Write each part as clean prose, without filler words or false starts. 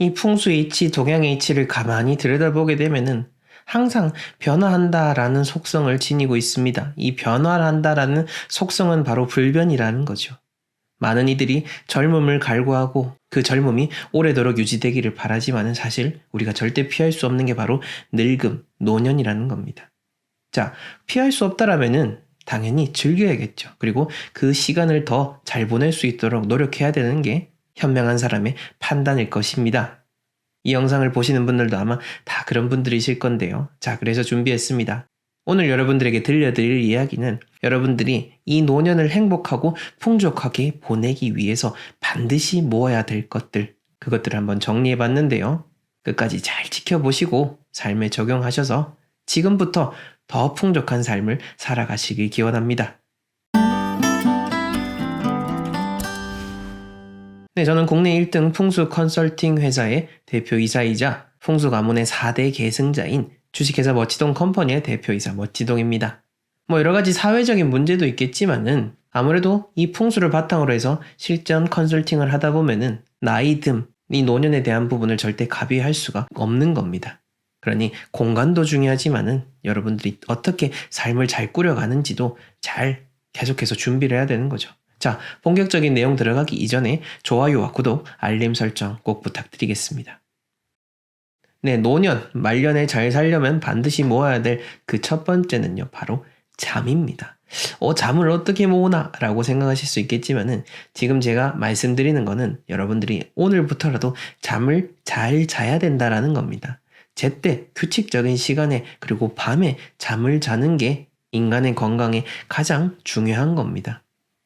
이 풍수의 이치, 동양의 이치를 가만히 들여다보게 되면은 항상 변화한다라는 속성을 지니고 있습니다. 이 변화한다라는 속성은 바로 불변이라는 거죠. 많은 이들이 젊음을 갈구하고 그 젊음이 오래도록 유지되기를 바라지만은 사실 우리가 절대 피할 수 없는 게 바로 늙음, 노년이라는 겁니다. 자, 피할 수 없다라면은 당연히 즐겨야겠죠. 그리고 그 시간을 더 잘 보낼 수 있도록 노력해야 되는 게 현명한 사람의 판단일 것입니다. 이 영상을 보시는 분들도 아마 다 그런 분들이실 건데요. 자, 그래서 준비했습니다. 오늘 여러분들에게 들려드릴 이야기는 여러분들이 이 노년을 행복하고 풍족하게 보내기 위해서 반드시 모아야 될 것들, 그것들을 한번 정리해 봤는데요. 끝까지 잘 지켜보시고 삶에 적용하셔서 지금부터 더 풍족한 삶을 살아가시길 기원합니다. 네, 저는 국내 1등 풍수 컨설팅 회사의 대표이사이자 풍수 가문의 4대 계승자인 주식회사 멋지동 컴퍼니의 대표이사 멋지동입니다. 여러 가지 사회적인 문제도 있겠지만은 아무래도 이 풍수를 바탕으로 해서 실전 컨설팅을 하다 보면은 나이듦, 이 노년에 대한 부분을 절대 가비할 수가 없는 겁니다. 그러니 공간도 중요하지만은 여러분들이 어떻게 삶을 잘 꾸려가는지도 잘 계속해서 준비를 해야 되는 거죠. 자, 본격적인 내용 들어가기 이전에 좋아요와 구독, 알림 설정 꼭 부탁드리겠습니다. 네, 노년, 말년에 잘 살려면 반드시 모아야 될 그 첫 번째는요, 바로 잠입니다. 잠을 어떻게 모으나? 라고 생각하실 수 있겠지만은 지금 제가 말씀드리는 거는 여러분들이 오늘부터라도 잠을 잘 자야 된다라는 겁니다. 제때 규칙적인 시간에 그리고 밤에 잠을 자는 게 인간의 건강에 가장 중요한 겁니다.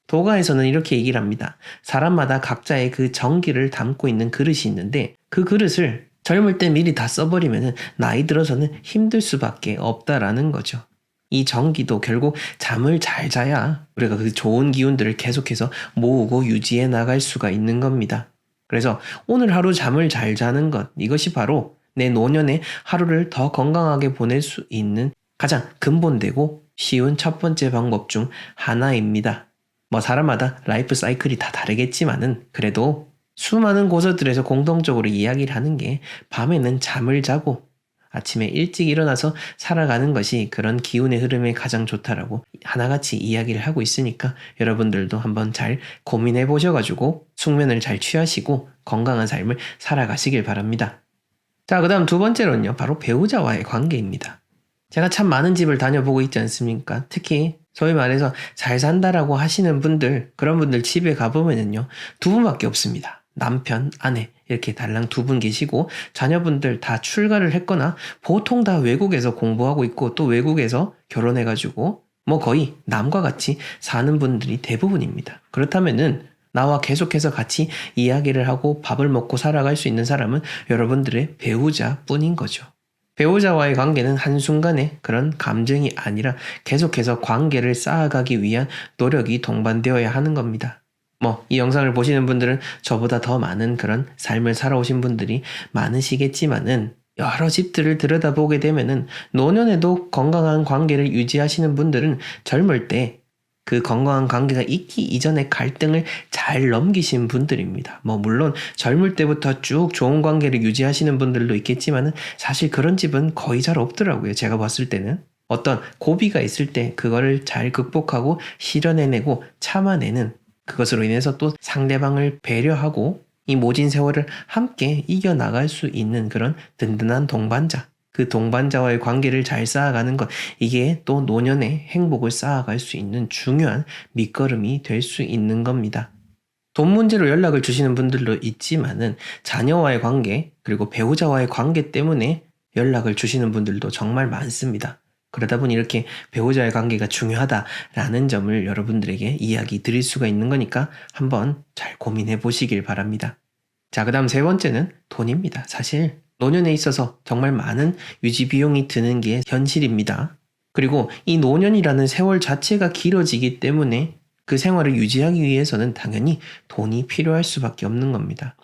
도가에서는 이렇게 얘기를 합니다. 사람마다 각자의 그 정기를 담고 있는 그릇이 있는데 그 그릇을 젊을 때 미리 다 써버리면 나이 들어서는 힘들 수밖에 없다라는 거죠. 이 정기도 결국 잠을 잘 자야 우리가 그 좋은 기운들을 계속해서 모으고 유지해 나갈 수가 있는 겁니다. 그래서 오늘 하루 잠을 잘 자는 것, 이것이 바로 내 노년에 하루를 더 건강하게 보낼 수 있는 가장 근본되고 쉬운 첫 번째 방법 중 하나입니다. 사람마다 라이프 사이클이 다 다르겠지만은 그래도 수많은 고서들에서 공통적으로 이야기를 하는 게 밤에는 잠을 자고 아침에 일찍 일어나서 살아가는 것이 그런 기운의 흐름에 가장 좋다라고 하나같이 이야기를 하고 있으니까 여러분들도 한번 잘 고민해 보셔가지고 숙면을 잘 취하시고 건강한 삶을 살아가시길 바랍니다. 자, 그 다음 두 번째로는요, 바로 배우자와의 관계입니다. 제가 참 많은 집을 다녀보고 있지 않습니까? 특히 소위 말해서 잘 산다라고 하시는 분들, 그런 분들 집에 가보면은요, 두 분밖에 없습니다. 남편, 아내 이렇게 달랑 두 분 계시고 자녀분들 다 출가를 했거나 보통 다 외국에서 공부하고 있고 또 외국에서 결혼해가지고 거의 남과 같이 사는 분들이 대부분입니다. 그렇다면은 나와 계속해서 같이 이야기를 하고 밥을 먹고 살아갈 수 있는 사람은 여러분들의 배우자뿐인 거죠. 배우자와의 관계는 한순간에 그런 감정이 아니라 계속해서 관계를 쌓아가기 위한 노력이 동반되어야 하는 겁니다. 이 영상을 보시는 분들은 저보다 더 많은 그런 삶을 살아오신 분들이 많으시겠지만은 여러 집들을 들여다보게 되면은 노년에도 건강한 관계를 유지하시는 분들은 젊을 때 그 건강한 관계가 있기 이전의 갈등을 잘 넘기신 분들입니다. 물론 젊을 때부터 쭉 좋은 관계를 유지하시는 분들도 있겠지만은 사실 그런 집은 거의 잘 없더라고요. 제가 봤을 때는. 어떤 고비가 있을 때 그거를 잘 극복하고 실현해내고 참아내는 그것으로 인해서 또 상대방을 배려하고 이 모진 세월을 함께 이겨나갈 수 있는 그런 든든한 동반자. 그 동반자와의 관계를 잘 쌓아가는 것, 이게 또 노년의 행복을 쌓아갈 수 있는 중요한 밑거름이 될 수 있는 겁니다. 돈 문제로 연락을 주시는 분들도 있지만은 자녀와의 관계, 그리고 배우자와의 관계 때문에 연락을 주시는 분들도 정말 많습니다. 그러다 보니 이렇게 배우자의 관계가 중요하다라는 점을 여러분들에게 이야기 드릴 수가 있는 거니까 한번 잘 고민해 보시길 바랍니다. 자, 그 다음 세 번째는 돈입니다. 사실 노년에 있어서 정말 많은 유지 비용이 드는 게 현실입니다. 그리고 이 노년이라는 세월 자체가 길어지기 때문에 그 생활을 유지하기 위해서는 당연히 돈이 필요할 수밖에 없는 겁니다.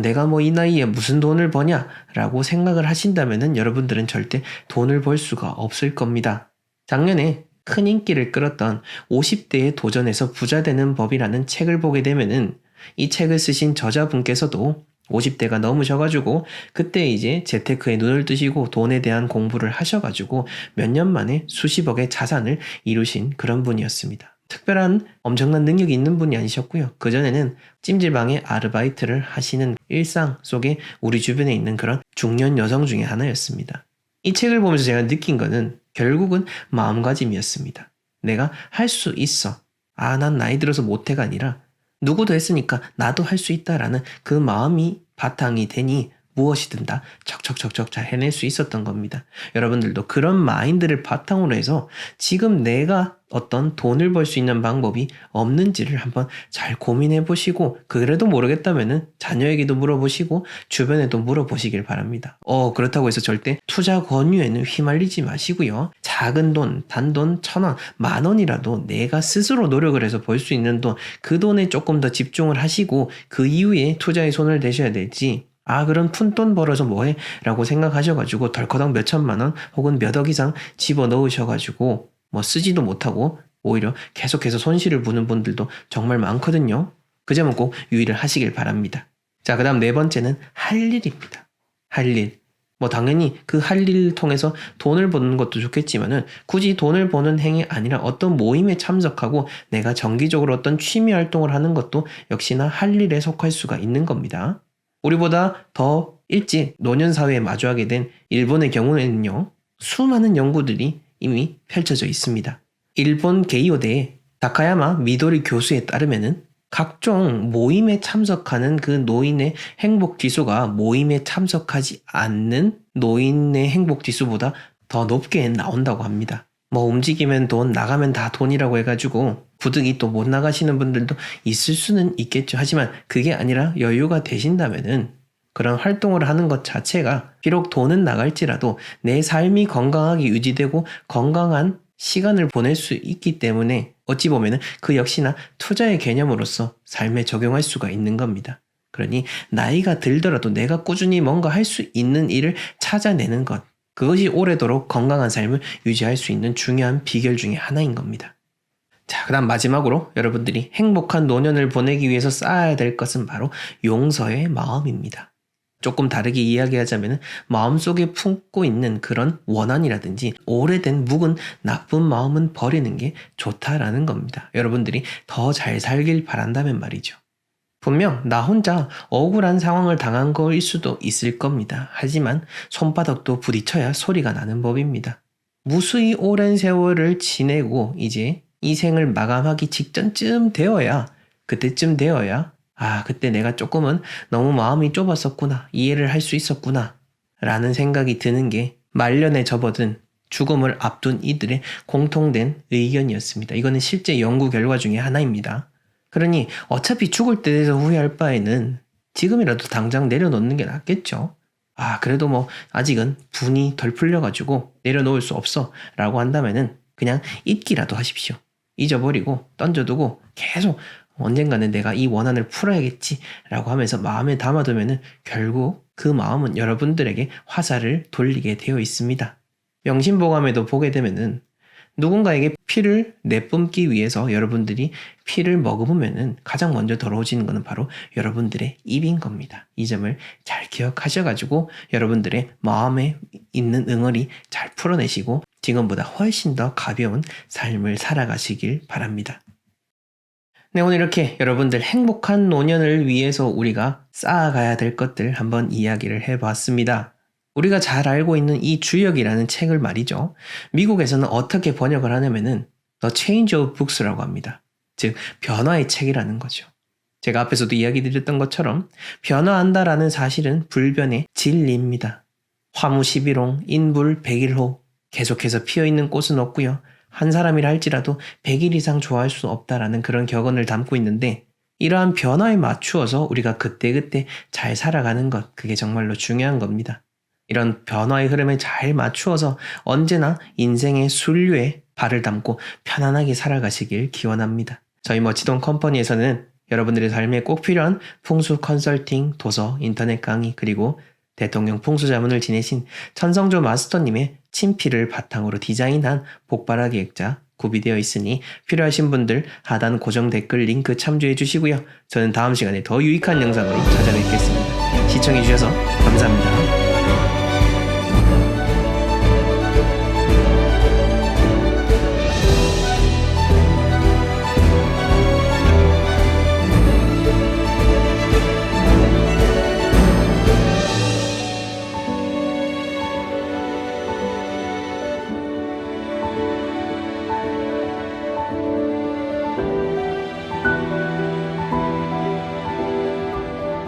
내가 이 나이에 무슨 돈을 버냐? 라고 생각을 하신다면은 여러분들은 절대 돈을 벌 수가 없을 겁니다. 작년에 큰 인기를 끌었던 50대에 도전해서 부자 되는 법이라는 책을 보게 되면은 이 책을 쓰신 저자분께서도 50대가 넘으셔가지고 그때 이제 재테크에 눈을 뜨시고 돈에 대한 공부를 하셔가지고 몇 년 만에 수십억의 자산을 이루신 그런 분이었습니다. 특별한 엄청난 능력이 있는 분이 아니셨고요. 그전에는 찜질방에 아르바이트를 하시는 일상 속에 우리 주변에 있는 그런 중년 여성 중에 하나였습니다. 이 책을 보면서 제가 느낀 거는 결국은 마음가짐이었습니다. 내가 할 수 있어. 난 나이 들어서 못해가 아니라 누구도 했으니까 나도 할 수 있다라는 그 마음이 바탕이 되니 무엇이든 다 척척척척 잘 해낼 수 있었던 겁니다. 여러분들도 그런 마인드를 바탕으로 해서 지금 내가 어떤 돈을 벌 수 있는 방법이 없는지를 한번 잘 고민해 보시고, 그래도 모르겠다면은 자녀에게도 물어보시고 주변에도 물어보시길 바랍니다. 그렇다고 해서 절대 투자 권유에는 휘말리지 마시고요. 작은 돈, 단돈 1,000원, 10,000원이라도 내가 스스로 노력을 해서 벌 수 있는 돈, 그 돈에 조금 더 집중을 하시고 그 이후에 투자에 손을 대셔야 되지, 그럼 푼돈 벌어서 뭐해? 라고 생각하셔가지고 덜커덕 몇 천만 원 혹은 몇 억 이상 집어넣으셔가지고 뭐 쓰지도 못하고 오히려 계속해서 손실을 보는 분들도 정말 많거든요. 그 점은 꼭 유의를 하시길 바랍니다. 자, 그 다음 네 번째는 할 일입니다. 할 일. 뭐 당연히 그 할 일을 통해서 돈을 버는 것도 좋겠지만은 굳이 돈을 버는 행위 아니라 어떤 모임에 참석하고 내가 정기적으로 어떤 취미 활동을 하는 것도 역시나 할 일에 속할 수가 있는 겁니다. 우리보다 더 일찍 노년사회에 마주하게 된 일본의 경우에는요, 수많은 연구들이 이미 펼쳐져 있습니다. 일본 게이오대의 다카야마 미도리 교수에 따르면은 각종 모임에 참석하는 그 노인의 행복 지수가 모임에 참석하지 않는 노인의 행복 지수보다 더 높게 나온다고 합니다. 뭐 움직이면 돈, 나가면 다 돈이라고 해가지고 부득이 또 못 나가시는 분들도 있을 수는 있겠죠. 하지만 그게 아니라 여유가 되신다면은 그런 활동을 하는 것 자체가 비록 돈은 나갈지라도 내 삶이 건강하게 유지되고 건강한 시간을 보낼 수 있기 때문에 어찌 보면은 그 역시나 투자의 개념으로서 삶에 적용할 수가 있는 겁니다. 그러니 나이가 들더라도 내가 꾸준히 뭔가 할 수 있는 일을 찾아내는 것, 그것이 오래도록 건강한 삶을 유지할 수 있는 중요한 비결 중에 하나인 겁니다. 자, 그 다음 마지막으로 여러분들이 행복한 노년을 보내기 위해서 쌓아야 될 것은 바로 용서의 마음입니다. 조금 다르게 이야기하자면 마음속에 품고 있는 그런 원한이라든지 오래된 묵은 나쁜 마음은 버리는 게 좋다라는 겁니다. 여러분들이 더 잘 살길 바란다면 말이죠. 분명 나 혼자 억울한 상황을 당한 거일 수도 있을 겁니다. 하지만 손바닥도 부딪혀야 소리가 나는 법입니다. 무수히 오랜 세월을 지내고 이제 이 생을 마감하기 직전쯤 되어야, 그때쯤 되어야 그때 내가 조금은 너무 마음이 좁았었구나, 이해를 할 수 있었구나 라는 생각이 드는 게 말년에 접어든 죽음을 앞둔 이들의 공통된 의견이었습니다. 이거는 실제 연구 결과 중에 하나입니다. 그러니 어차피 죽을 때 돼서 후회할 바에는 지금이라도 당장 내려놓는 게 낫겠죠. 그래도 뭐 아직은 분이 덜 풀려가지고 내려놓을 수 없어 라고 한다면은 그냥 잊기라도 하십시오. 잊어버리고 던져두고 계속 언젠가는 내가 이 원한을 풀어야겠지 라고 하면서 마음에 담아두면은 결국 그 마음은 여러분들에게 화살을 돌리게 되어 있습니다. 명심보감에도 보게 되면은 누군가에게 피를 내뿜기 위해서 여러분들이 피를 먹으면은 가장 먼저 더러워지는 것은 바로 여러분들의 입인 겁니다. 이 점을 잘 기억하셔가지고 여러분들의 마음에 있는 응어리 잘 풀어내시고 지금보다 훨씬 더 가벼운 삶을 살아가시길 바랍니다. 네, 오늘 이렇게 여러분들 행복한 노년을 위해서 우리가 쌓아가야 될 것들 한번 이야기를 해봤습니다. 우리가 잘 알고 있는 이 주역이라는 책을 말이죠. 미국에서는 어떻게 번역을 하냐면은 The Change of Books라고 합니다. 즉, 변화의 책이라는 거죠. 제가 앞에서도 이야기 드렸던 것처럼 변화한다라는 사실은 불변의 진리입니다. 화무 11홍, 인불 100일호, 계속해서 피어있는 꽃은 없고요. 한 사람이라 할지라도 100일 이상 좋아할 수 없다라는 그런 격언을 담고 있는데, 이러한 변화에 맞추어서 우리가 그때그때 잘 살아가는 것, 그게 정말로 중요한 겁니다. 이런 변화의 흐름에 잘 맞추어서 언제나 인생의 순류에 발을 담고 편안하게 살아가시길 기원합니다. 저희 멋지동 컴퍼니에서는 여러분들의 삶에 꼭 필요한 풍수 컨설팅, 도서, 인터넷 강의, 그리고 대통령 풍수자문을 지내신 천성조 마스터님의 친필을 바탕으로 디자인한 복발하기 액자 구비되어 있으니 필요하신 분들 하단 고정 댓글 링크 참조해 주시고요. 저는 다음 시간에 더 유익한 영상으로 찾아뵙겠습니다. 시청해주셔서 감사합니다.